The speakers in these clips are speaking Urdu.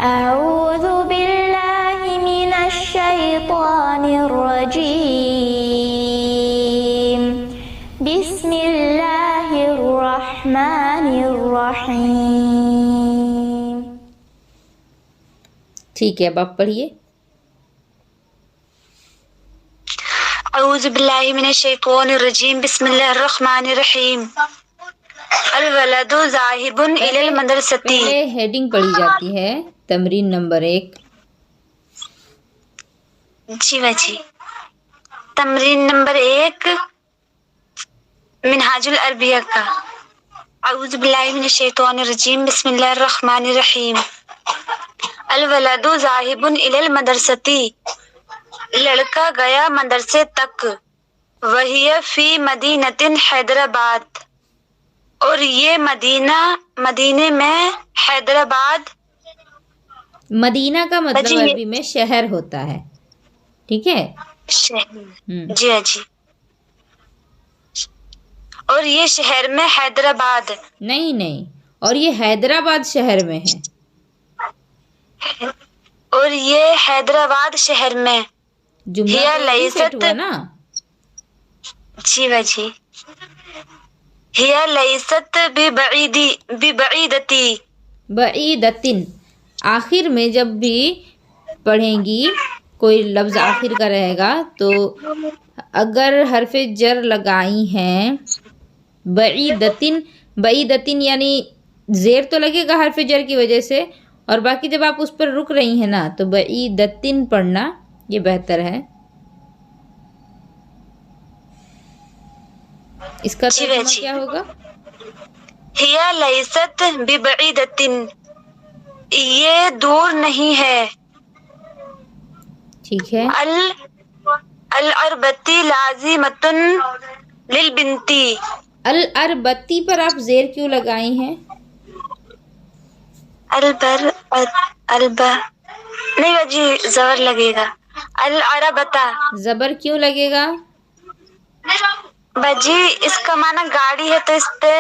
أعوذ بالله من الشيطان الرجيم بسم الله الرحمن الرحيم. ٹھیک ہے، اب آپ پڑھیے. اعوذ باللہ من الشیطان الرجیم بسم اللہ الرحمن الرحیم. الولد ذاہب الی المدرسۃ. پہلے ہیڈنگ پڑھی جاتی ہے، تمرین نمبر 1. جی باجی. تمرین نمبر 1 منہاج العربیہ کا. اعوذ باللہ من الشیطان الرجیم بسم اللہ الرحمن الرحیم. الولد ذاہب الی المدرسۃ. لڑکا گیا مدرسے تک. وہی فی مدینۃ حیدرآباد. اور یہ مدینے میں حیدرآباد. مدینہ کا مطلب عربی میں شہر ہوتا ہے، ٹھیک ہے. جی جی. اور یہ شہر میں حیدرآباد. نہیں، اور یہ حیدرآباد شہر میں ہے. اور یہ حیدرآباد شہر میں. جملہ تو ابھی سیٹ ہوا نا. جی باجی. ہی لیست ببعیدتی. بعیدتن آخر میں جب بھی پڑھیں گی کوئی لفظ آخر کا رہے گا تو اگر حرف جر لگائی ہیں بعیدتن یعنی زیر تو لگے گا حرف جر کی وجہ سے، اور باقی جب آپ اس پر رک رہی ہیں نا تو بعیدتن پڑھنا یہ بہتر ہے. اس کا ترجمہ کیا ہوگا؟ ہی لیست ببعیدتن، یہ دور نہیں ہے. ٹھیک ہے. العربتی لازمۃ للبنتی. العربتی پر آپ زیر کیوں لگائی ہیں؟ نہیں باجی زبر لگے گا. العربتا زبر کیوں لگے گا؟ باجی اس کا معنی گاڑی ہے تو اس پہ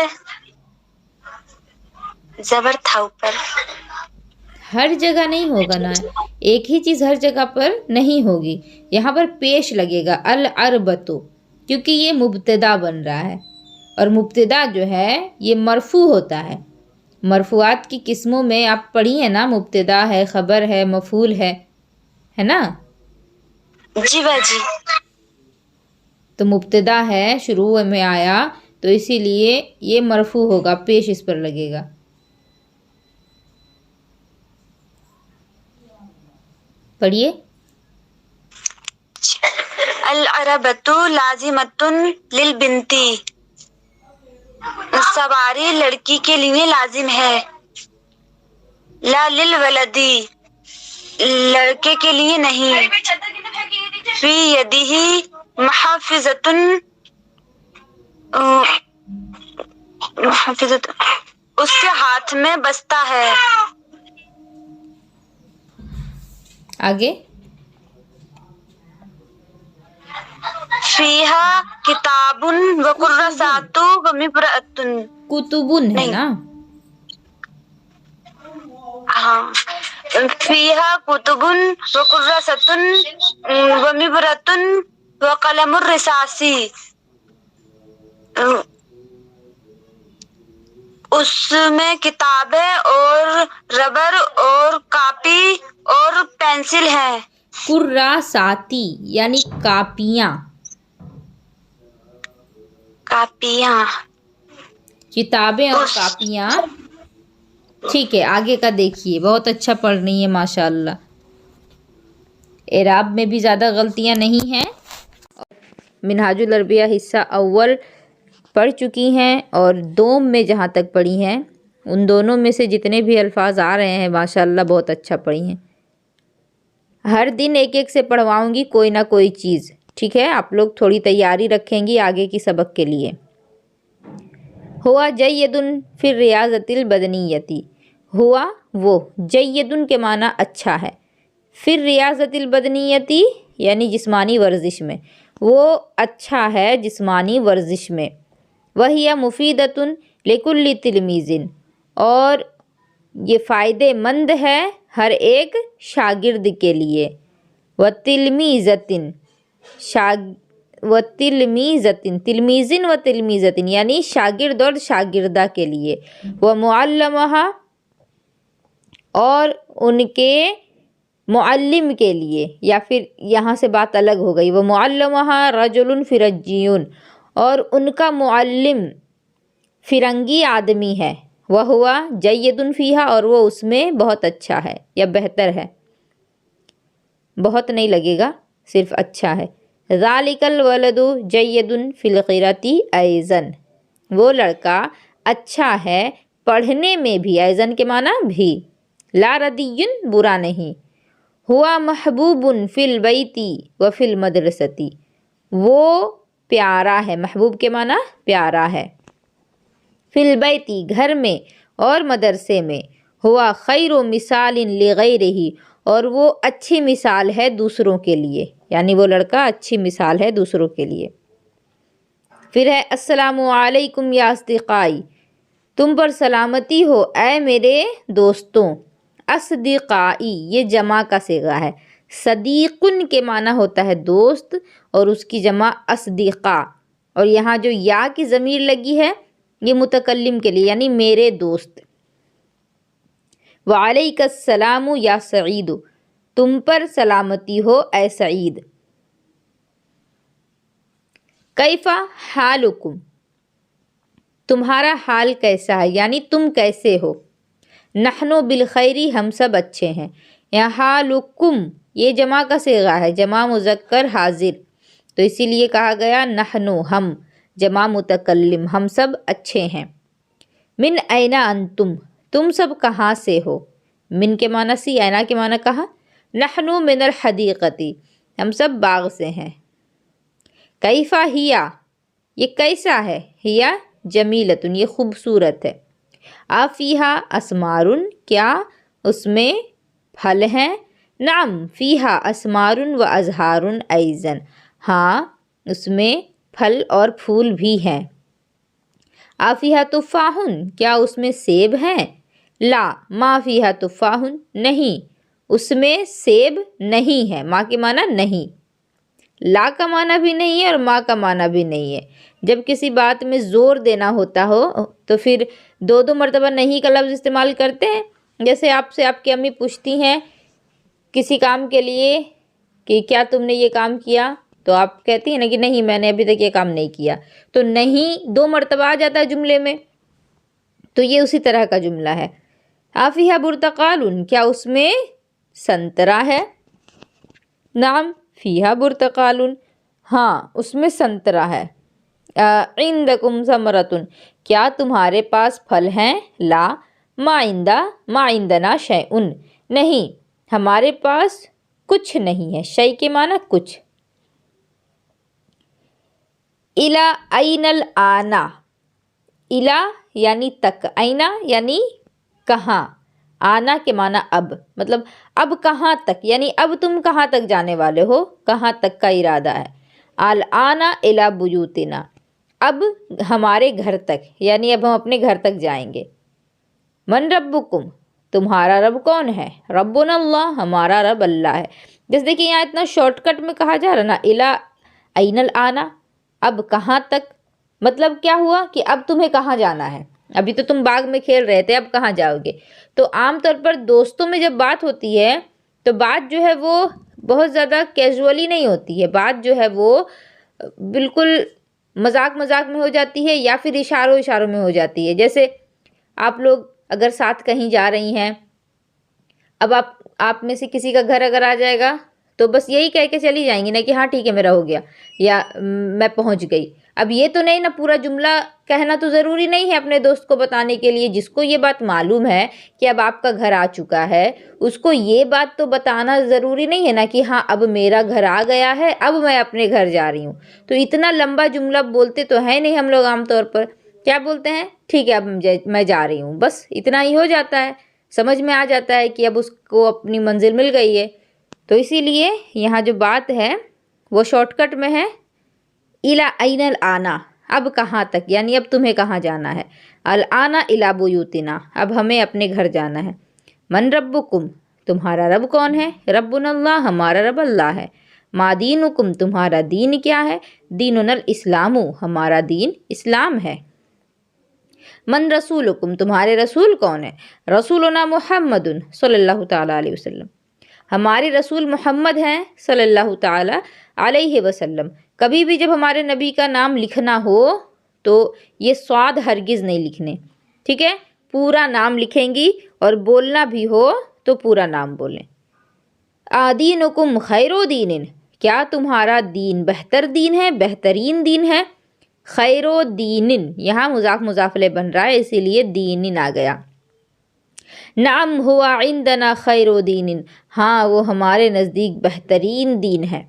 زبر تھا اوپر. ہر جگہ نہیں ہوگا نا، ایک ہی چیز ہر جگہ پر نہیں ہوگی. یہاں پر پیش لگے گا العربتو، کیونکہ یہ مبتدا بن رہا ہے، اور مبتدا جو ہے یہ مرفوع ہوتا ہے. مرفوعات کی قسموں میں آپ پڑھی ہیں نا، مبتدا ہے، خبر ہے، مفعول ہے نا. جی باجی. تو مبتدا ہے، شروع میں آیا تو اسی لیے یہ مرفوع ہوگا، پیش اس پر لگے گا. پڑھیے. العربۃ لازمۃ للبنتی. سواری لڑکی کے لیے لازم ہے. لا للولدی، لڑکے کے لیے نہیں. فی یدہ محفظۃ، اس کے ہاتھ میں بستہ ہے. آگے. فیہا کتاب و کراسات و مبرأۃ. کتبن ہے نا. ہاں. فیہا کتب و کراسات و مبرأۃ و قلم الرصاص. اس میں کتابیں اور ربر اور کاپی اور پینسل ہے. کراساتی یعنی کاپیاں. کتابیں اور کاپیاں. ٹھیک ہے، آگے کا دیکھیے. بہت اچھا پڑھ رہی ہیں ماشاء اللہ. اعراب میں بھی زیادہ غلطیاں نہیں ہیں. منہاج العربیہ حصہ اول پڑھ چکی ہیں، اور دوم میں جہاں تک پڑھی ہیں ان دونوں میں سے جتنے بھی الفاظ آ رہے ہیں ماشاء اللہ بہت اچھا پڑھی ہیں. ہر دن ایک سے پڑھواؤں گی کوئی نہ کوئی چیز، ٹھیک ہے. آپ لوگ تھوڑی تیاری رکھیں گی آگے کی سبق کے لیے. ہوا جیدن فی الریاضۃ البدنیتی. ہوا وہ، جیدن کے معنی اچھا ہے، فی الریاضۃ البدنیتی یعنی جسمانی ورزش میں، وہ اچھا ہے جسمانی ورزش میں. وہی مفیدۃ لکل تلمیذ، اور یہ فائدے مند ہے ہر ایک شاگرد کے لیے. تلمیذن و تلمیذتن یعنی شاگرد اور شاگردہ کے لیے. ومعلمہا اور ان کے معلم کے لیے، یا پھر یہاں سے بات الگ ہو گئی. ومعلمہا رجل فرنجیٌ اور ان کا معلم فرنگی آدمی ہے. وہوا جید فیہا اور وہ اس میں بہت اچھا ہے یا بہتر ہے، بہت نہیں لگے گا، صرف اچھا ہے. ذالک الولد جید فی القراۃ ایضا وہ لڑکا اچھا ہے پڑھنے میں بھی، ایضاً کے معنی بھی. لا ردی برا نہیں. ہوا محبوب فی البیت و فی المدرسۃ وہ پیارا ہے، محبوب کے معنی پیارا ہے. فی البیت گھر میں اور مدرسے میں. ہوا خیر مثال لغیرہ اور وہ اچھی مثال ہے دوسروں کے لیے، یعنی وہ لڑکا اچھی مثال ہے دوسروں کے لیے. پھر ہے السلام علیکم یا اصدقائی تم پر سلامتی ہو اے میرے دوستوں. اصدقائی یہ جمع کا صیغہ ہے. صدیقن کے معنی ہوتا ہے دوست اور اس کی جمع اصدقاء، اور یہاں جو یا کی ضمیر لگی ہے یہ متکلم کے لیے یعنی میرے دوست. وعلیک السلام یا سعید تم پر سلامتی ہو اے سعید. کیف حالکم تمہارا حال کیسا ہے یعنی تم کیسے ہو. نحن بالخیری ہم سب اچھے ہیں. یہاں حالکم یہ جمع کا صیغہ ہے، جمع مذکر حاضر، تو اسی لیے کہا گیا نحن ہم، جمع متکلم ہم سب اچھے ہیں. من این انتم تم سب کہاں سے ہو. من کے معنی سی، اینا کے معنی کہاں. نحن من الحدیقۃ ہم سب باغ سے ہیں. کیفا ہیا یہ کیسا ہے، ہیا جمیلتن یہ خوبصورت ہے. آفیہا اسمارن کیا اس میں پھل ہیں. نعم فیہا اسمارن و ازہارن ایضاً ہاں اس میں پھل اور پھول بھی ہیں. آفیہا تفاحن کیا اس میں سیب ہیں. لا ما فیہا تفاحن نہیں اس میں سیب نہیں ہے. ما کے معنی نہیں، لا کا معنی بھی نہیں ہے اور ما کا معنی بھی نہیں ہے. جب کسی بات میں زور دینا ہوتا ہو تو پھر دو مرتبہ نہیں کا لفظ استعمال کرتے ہیں. جیسے آپ سے آپ کی امی پوچھتی ہیں کسی کام کے لیے کہ کیا تم نے یہ کام کیا، تو آپ کہتی ہیں نا کہ نہیں میں نے ابھی تک یہ کام نہیں کیا، تو نہیں 2 مرتبہ آ جاتا ہے جملے میں، تو یہ اسی طرح کا جملہ ہے. آفیہا برتقال کیا اس میں سنترا ہے. نعم فیہا برتقال ہاں اس میں سنترا ہے. عندکم ثمرۃ کیا تمہارے پاس پھل ہیں. لا ما عندنا شیء نہیں ہمارے پاس کچھ نہیں ہے. شیء کے معنی کچھ. الی این الآن الی یعنی تک، اینا یعنی کہاں، آنا کے معنی اب، مطلب اب کہاں تک یعنی اب تم کہاں تک جانے والے ہو، کہاں تک کا ارادہ ہے. الآن الی بیوتنا اب ہمارے گھر تک یعنی اب ہم اپنے گھر تک جائیں گے. من ربکم تمہارا رب کون ہے. ربنا اللہ ہمارا رب اللہ ہے. جیسے دیکھیں یہاں اتنا شارٹ کٹ میں کہا جا رہا نا الی این الآن اب کہاں تک، مطلب کیا ہوا کہ اب تمہیں کہاں جانا ہے. ابھی تو تم باغ میں کھیل رہے تھے، اب کہاں جاؤ گے. تو عام طور پر دوستوں میں جب بات ہوتی ہے تو بات جو ہے وہ بہت زیادہ کیجولی نہیں ہوتی ہے، بات جو ہے وہ بالکل مذاق میں ہو جاتی ہے یا پھر اشاروں میں ہو جاتی ہے. جیسے آپ لوگ اگر ساتھ کہیں جا رہی ہیں، اب آپ میں سے کسی کا گھر اگر آ جائے گا تو بس یہی کہہ کے چلی جائیں گی نا کہ ہاں ٹھیک ہے میرا ہو گیا یا میں پہنچ گئی. اب یہ تو نہیں نا پورا جملہ کہنا تو ضروری نہیں ہے اپنے دوست کو بتانے کے لیے. جس کو یہ بات معلوم ہے کہ اب آپ کا گھر آ چکا ہے اس کو یہ بات تو بتانا ضروری نہیں ہے نا کہ ہاں اب میرا گھر آ گیا ہے اب میں اپنے گھر جا رہی ہوں. تو اتنا لمبا جملہ بولتے تو ہے نہیں ہم لوگ. عام طور پر کیا بولتے ہیں، ٹھیک ہے اب میں جا رہی ہوں، بس اتنا ہی ہو جاتا ہے. سمجھ میں آ جاتا ہے کہ اب اس کو اپنی منزل مل گئی ہے. تو اسی لیے یہاں جو بات ہے وہ شارٹ کٹ میں ہے الی این الآن اب کہاں تک، یعنی اب تمہیں کہاں جانا ہے. الآن الی بیوتنا، اب ہمیں اپنے گھر جانا ہے. من ربکم، تمہارا رب کون ہے؟ ربنا اللہ، ہمارا رب اللہ ہے. ما دینکم، تمہارا دین کیا ہے؟ دیننا الاسلام، ہمارا دین اسلام ہے. من رسولکم، تمہارے رسول کون ہے؟ رسولنا محمد صلی اللہ تعالیٰ علیہ وسلم، ہمارے رسول محمد ہیں صلی اللہ تعالیٰ علیہ وسلم. کبھی بھی جب ہمارے نبی کا نام لکھنا ہو تو یہ صاد ہرگز نہیں لکھنے، ٹھیک ہے؟ پورا نام لکھیں گی، اور بولنا بھی ہو تو پورا نام بولیں. آدینکم خیر دین، کیا تمہارا دین بہتر دین ہے، بہترین دین ہے؟ خیر دین، یہاں مضاف مضاف الیہ بن رہا ہے اسی لیے دین آ گیا. نعم ہوا عندنا خیر دین، ہاں وہ ہمارے نزدیک بہترین دین ہے.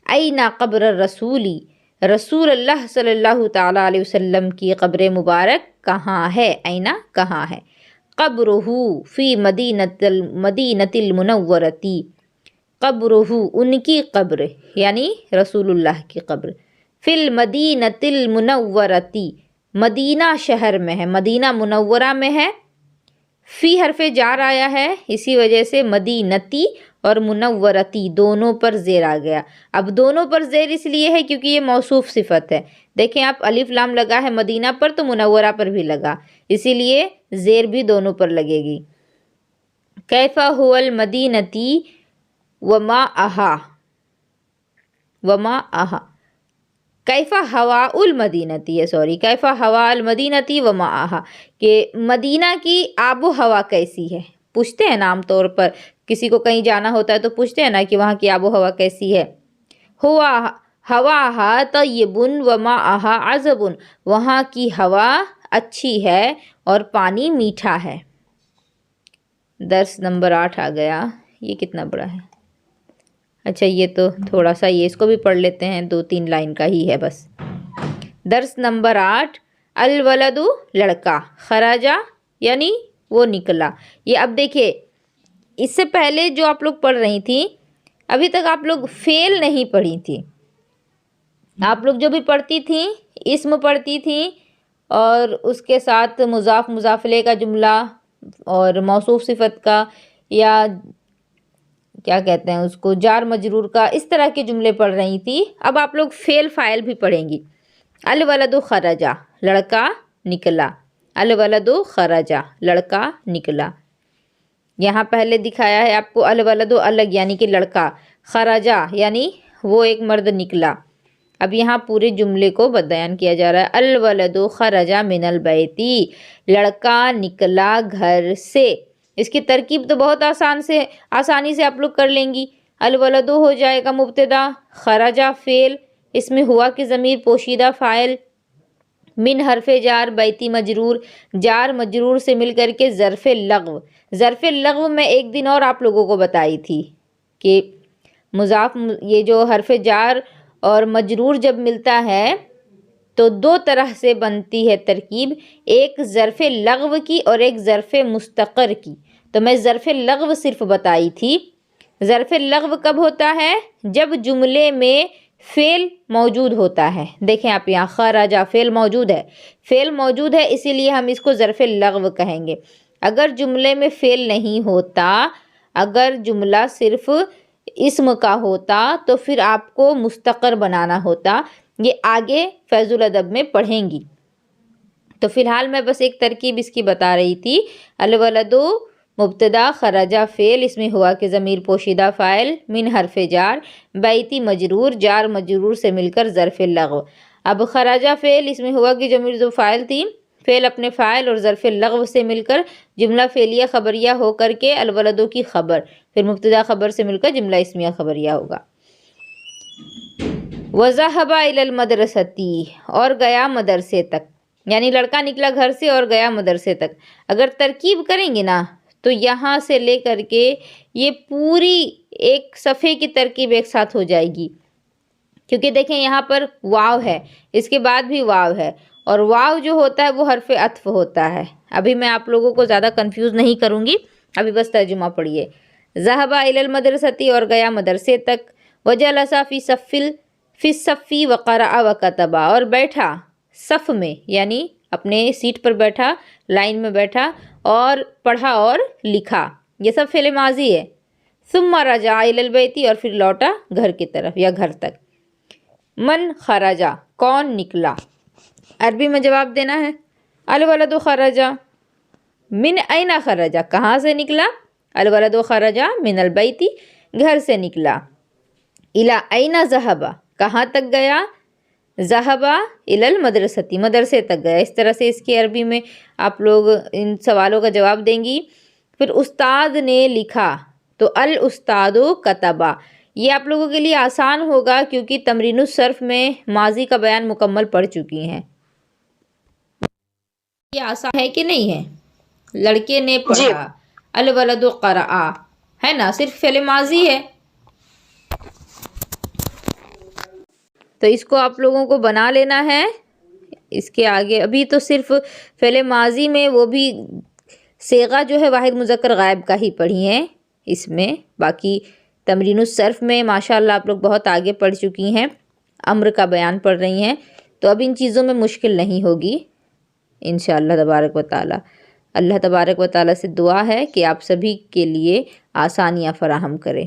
اینا قبر الرسولی، رسول اللہ صلی اللہ تعالیٰ علیہ وسلم کی قبر مبارک کہاں ہے؟ اینا کہاں ہے؟ قبرہ فی مدینۃ المنورتی، قبرہ ان کی قبر یعنی رسول اللہ کی قبر، فی المدینۃ المنورتی مدینہ شہر میں ہے، مدینہ منورہ میں ہے. فی حرف جار آیا ہے، اسی وجہ سے مدینتی اور منورتی دونوں پر زیر آ گیا. اب دونوں پر زیر اس لیے ہے کیونکہ یہ موصوف صفت ہے. دیکھیں آپ الف لام لگا ہے مدینہ پر تو منورہ پر بھی لگا، اسی لیے زیر بھی دونوں پر لگے گی. کیف هو المدینتی وما آہا، کیف ہوا المدینتی کیف ہوا المدینتی وما آہا، کہ مدینہ کی آب و ہوا کیسی ہے. پوچھتے ہیں نا عام طور پر کسی کو کہیں جانا ہوتا ہے تو پوچھتے ہیں نا کہ وہاں کی آب و ہوا کیسی ہے. ہواہا طیب وما آہا عذب، وہاں کی ہوا اچھی ہے اور پانی میٹھا ہے. درس نمبر 8 آ گیا. یہ کتنا بڑا ہے؟ اچھا یہ تو تھوڑا سا، یہ اس کو بھی پڑھ لیتے ہیں، 2-3 لائن کا ہی ہے بس. درس نمبر 8، الولد لڑکا، خراجہ یعنی وہ نکلا. یہ اب دیکھیں اس سے پہلے جو آپ لوگ پڑھ رہی تھی ابھی تک آپ لوگ فعل نہیں پڑھی تھی. آپ لوگ جو بھی پڑھتی تھیں اسم پڑھتی تھیں اور اس کے ساتھ مضاف مضاف الیہ کا جملہ اور موصوف صفت کا یا کیا کہتے ہیں اس کو جار مجرور کا، اس طرح کے جملے پڑھ رہی تھی. اب آپ لوگ فعل فاعل بھی پڑھیں گی. الولد خرجا، لڑکا نکلا. الولد خرجا، لڑکا نکلا. یہاں پہلے دکھایا ہے آپ کو الولد الگ یعنی کہ لڑکا، خرجا یعنی وہ ایک مرد نکلا. اب یہاں پورے جملے کو بیان کیا جا رہا ہے. الولد خرجا من البیتی، لڑکا نکلا گھر سے. اس کی ترکیب تو بہت آسانی سے آپ لوگ کر لیں گی. الولد ہو جائے گا مبتدا، خرجا فعل، اس میں ہوا کی ضمیر پوشیدہ فاعل، من حرف جار بیتی مجرور، جار مجرور سے مل کر کے ظرف لغو. ظرف لغو میں ایک دن اور آپ لوگوں کو بتائی تھی کہ مضاف یہ جو حرف جار اور مجرور جب ملتا ہے تو 2 طرح سے بنتی ہے ترکیب، ایک ظرف لغو کی اور ایک ظرف مستقر کی. تو میں ظرف لغو صرف بتائی تھی. ظرف لغو کب ہوتا ہے؟ جب جملے میں فعل موجود ہوتا ہے. دیکھیں آپ یہاں خرجا فعل موجود ہے، فعل موجود ہے اسی لیے ہم اس کو ظرف لغو کہیں گے. اگر جملے میں فعل نہیں ہوتا، اگر جملہ صرف اسم کا ہوتا تو پھر آپ کو مستقر بنانا ہوتا. یہ آگے فیض الادب میں پڑھیں گی. تو فی الحال میں بس ایک ترکیب اس کی بتا رہی تھی. الولد مبتدا، خرجہ فعل، اس میں ہوا کہ ضمیر پوشیدہ فاعل، من حرف جار، بیتی مجرور، جار مجرور سے مل کر ظرف لغو. اب خرجہ فعل، اس میں ہوا کہ ضمیر جو فاعل تھی، فعل اپنے فاعل اور ظرف لغو سے مل کر جملہ فعلیہ خبریہ ہو کر کے الولدوں کی خبر، پھر مبتدا خبر سے مل کر جملہ اسمیہ خبریہ ہوگا. وَذَهَبَ إِلَى الْمَدْرَسَةِ، اور گیا مدرسے تک، یعنی لڑکا نکلا گھر سے اور گیا مدرسے تک. اگر ترکیب کریں گے نا تو یہاں سے لے کر کے یہ پوری ایک صفحے کی ترکیب ایک ساتھ ہو جائے گی. کیونکہ دیکھیں یہاں پر واو ہے، اس کے بعد بھی واو ہے، اور واو جو ہوتا ہے وہ حرف عطف ہوتا ہے. ابھی میں آپ لوگوں کو زیادہ کنفیوز نہیں کروں گی، ابھی بس ترجمہ پڑھیے. ذهب إلى المدرسة، اور گیا مدرسے تک. وجلس في الصف وقرأ وكتب، اور بیٹھا صف میں یعنی اپنے سیٹ پر بیٹھا، لائن میں بیٹھا اور پڑھا اور لکھا، یہ سب فعل ماضی ہے۔ ثم رجع الی البیت، اور پھر لوٹا گھر کی طرف یا گھر تک۔ من خرجا، کون نکلا؟ عربی میں جواب دینا ہے۔ الولد خرجا من این خرجا، کہاں سے نکلا؟ الولد خرجا من البیت، گھر سے نکلا۔ الی این ذهب، کہاں تک گیا؟ ذهب الی المدرسۃ، مدرسے تک گیا۔ اس طرح سے اس کی عربی میں آپ لوگ ان سوالوں کا جواب دیں گی۔ پھر استاد نے لکھا تو الاستاد کتبا، یہ آپ لوگوں کے لیے آسان ہوگا کیونکہ تمرین الصرف میں ماضی کا بیان مکمل پڑھ چکی ہیں۔ یہ آسان ہے کہ نہیں ہے؟ لڑکے نے پڑھا، الولد قرأ، ہے نا، صرف فعل ماضی ہے۔ تو اس کو آپ لوگوں کو بنا لینا ہے۔ اس کے آگے ابھی تو صرف فعل ماضی میں وہ بھی صیغہ جو ہے واحد مذکر غائب کا ہی پڑھی ہیں اس میں، باقی تمرین الصرف میں ماشاءاللہ آپ لوگ بہت آگے پڑھ چکی ہیں، امر کا بیان پڑھ رہی ہیں، تو اب ان چیزوں میں مشکل نہیں ہوگی انشاءاللہ تبارک و تعالی۔ اللہ تبارک و تعالی سے دعا ہے کہ آپ سبھی کے لیے آسانیاں فراہم کرے۔